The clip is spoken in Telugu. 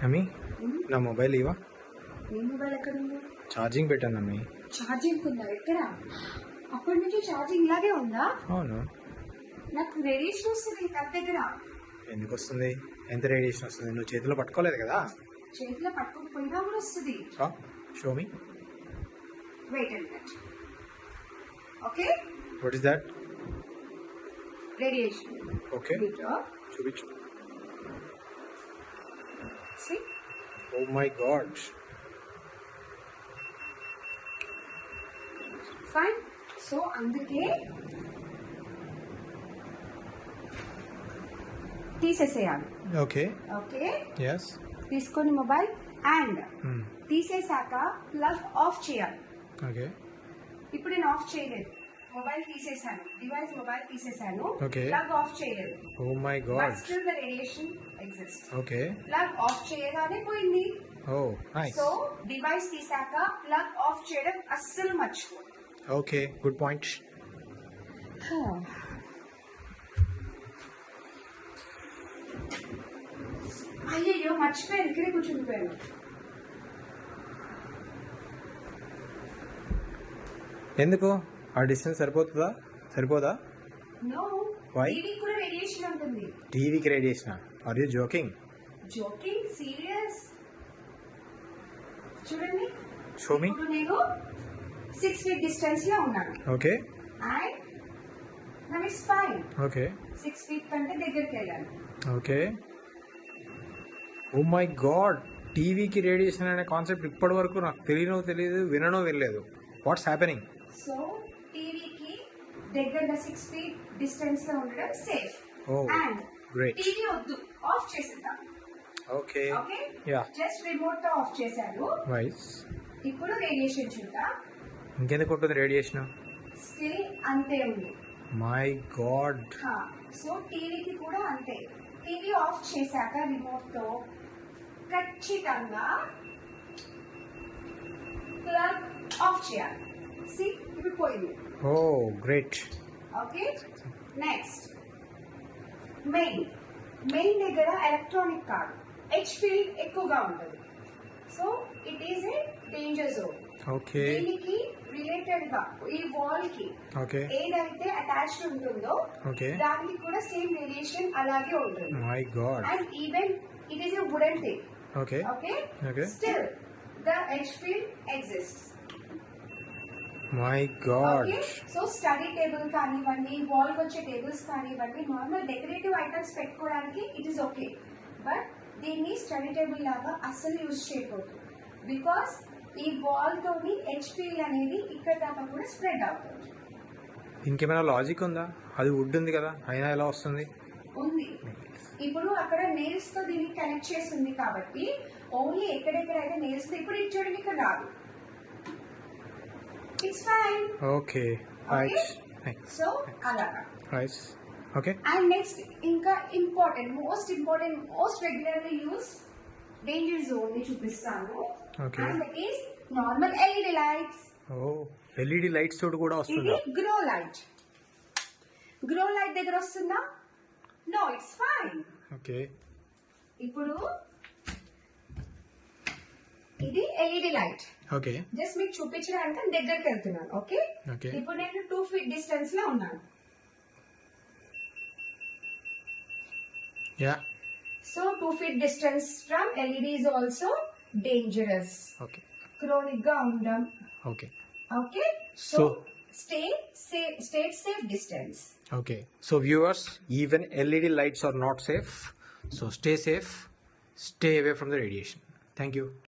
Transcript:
అమ్మి నా మొబైల్ ఇవా. నీ మొబైల్ ఎక్కడ ఉంది? ఛార్జింగ్ పెట్టాను అమ్మి. ఛార్జింగ్ ఉందా? ఎక్కడ? అప్పటి నుంచి ఛార్జింగ్ ఇలాగే ఉందా? అవును. నాకు రేడియేషన్ వస్తుంది నా దగ్గర. ఎందుకు వస్తుంది? ఎంత రేడియేషన్ వస్తుంది? నువ్వు చేతిలో పట్టుకోలేదు కదా. చేతిలో పట్టుకోకపోయినా కూడా వస్తుంది. Show me. Wait and watch. Okay, what is that? Radiation. Okay, చూపించు. See? Oh my god. Fine. So అందుకే తీసేసేయాలి. ఓకే. Okay, yes. తీసుకొని మొబైల్ అండ్ తీసేసాక ప్లగ్ ఆఫ్ చేయాలి. ఓకే. ఇప్పుడు నేను ఆఫ్ చేయలేదు, మొబైల్ తీసేసాను, డివైస్ మొబైల్ తీసేసాను, Okay. ప్లగ్ ఆఫ్ చేయలేదు. Oh my but god. Still the radiation exist. Okay. Plug off చేయగానే పోయింది. Oh, nice. సో డివైస్ తీసాక ప్లగ్ ఆఫ్ చేయడం అస్సలు మర్చిపో. Okay, good point. అయ్యయ్యో మర్చిపోయాను, ఇక్కడే కూర్చుండిపోయాను. ఎందుకు? ఆ డిస్టెన్స్ సరిపోదా? No, Why? టీవీ కూడా రేడియేషన్ ఉంటుంది. టీవీకి radiation? Are you joking? Joking, serious. చూడండి, షో మీ. ఇప్పుడు నేను 6 feet డిస్టెన్స్ లో ఉన్నాను okay. And now it's fine. Okay. 6 feet కంటే దగ్గరికి వెళ్ళాను. ఓకే. ఓ మై గాడ్, టీవీకి రేడియేషన్ అనే కాన్సెప్ట్ ఇప్పటి వరకు నాకు తెలియదు, వినలేదు. What's happening? సో టీవీకి దగ్గరగా 6 feet డిస్టెన్స్ లో ఉండడం safe. Oh, and great. TV వద్దు, ఆఫ్ చేసేద్దాం. Okay. Okay, yeah, just remote తో ఆఫ్ చేశాను. వైస్. ఇప్పుడు రేడియేషన్ చూద్దాం. ఇంకెందుకు ఉంటుంది రేడియేషన్? స్టిల్ అంతే ఉంది. My God. సో టీవీకి కూడా అంతే. టీవీ ఆఫ్ చేశాక రిమోట్ తో ఖచ్చితంగా ప్లగ్ ఆఫ్ చేయాలి. సి, ఇప్పుడు పోయింది. ఓ గ్రేట్. ఓకే, నెక్స్ట్ మెయిన్ దగ్గర ఎలక్ట్రానిక్ కాదు, హెచ్ ఫీల్డ్ ఎక్కువగా ఉంటుంది. So it is a danger zone. Okay. దీనికి రిలేటెడ్ గా ఈ వాల్ కి ఓకే. ఏదైతే అటాచ్డ్ ఉంటుందో ఓకే. దానికి కూడా సేమ్ రేడియేషన్ అలాగే ఉంటుంది. My God. And even it is a wooden thing. Okay. Okay, okay. Still the H field exists. My God. Okay, so study table కానివ్వండి, వాల్ వచ్చే టేబుల్స్ కానివ్వండి, నార్మల్ డెకరేటివ్ ఐటమ్స్ పెట్టుకోవడానికి ఇట్ ఈస్ ఓకే. బట్ దీన్ని స్టడీ టేబుల్ లాగా అస్సలు యూజ్ చేయకూడదు. బికాస్ ఈ వాల్ తోని హెచ్ ఫీల్డ్ అనేది ఇక్కడ దాకా కూడా స్ప్రెడ్ అవుతుంది. ఇంకేమైనా లాజిక్ ఉందా? అది వుడ్ ఉంది కదా, అయినా ఎలా వస్తుంది? ఉంది. ఇప్పుడు అక్కడ నెయిల్స్ తో దీన్ని కనెక్ట్ చేసి ఉంది కాబట్టి ఓన్లీ ఎక్కడెక్కడైతే నెయిల్స్ ఇప్పుడు ఇచ్చోడికి ఇక్కడ రాదు. It's fine. Okay. Right. So అలాగా. రైట్. ఓకే. అండ్ నెక్స్ట్ ఇంకా most important most regularly use danger zone ని చూపిస్తాను. Okay. And that is normal LED lights. Oh, LED lights తోటి కూడా ఇది వస్తుందా? గ్రో లైట్ దగ్గర వస్తుందా? No, it's fine. ఓకే. ఇప్పుడు ఇది ఎల్ఈడి లైట్. ఓకే. జస్ట్ మీకు చూపించడానికి దగ్గరికి వెళ్తున్నాను. Okay, okay. ఇప్పుడు నేను 2 feet డిస్టెన్స్ లో ఉన్నాను. Yeah. So 2 feet distance from LED is also dangerous. Okay. Chronic గా ఉండడం. Okay. Okay, so So, stay safe distance. Okay. So viewers, even LED lights are not safe. So stay safe. Stay away from the radiation. Thank you.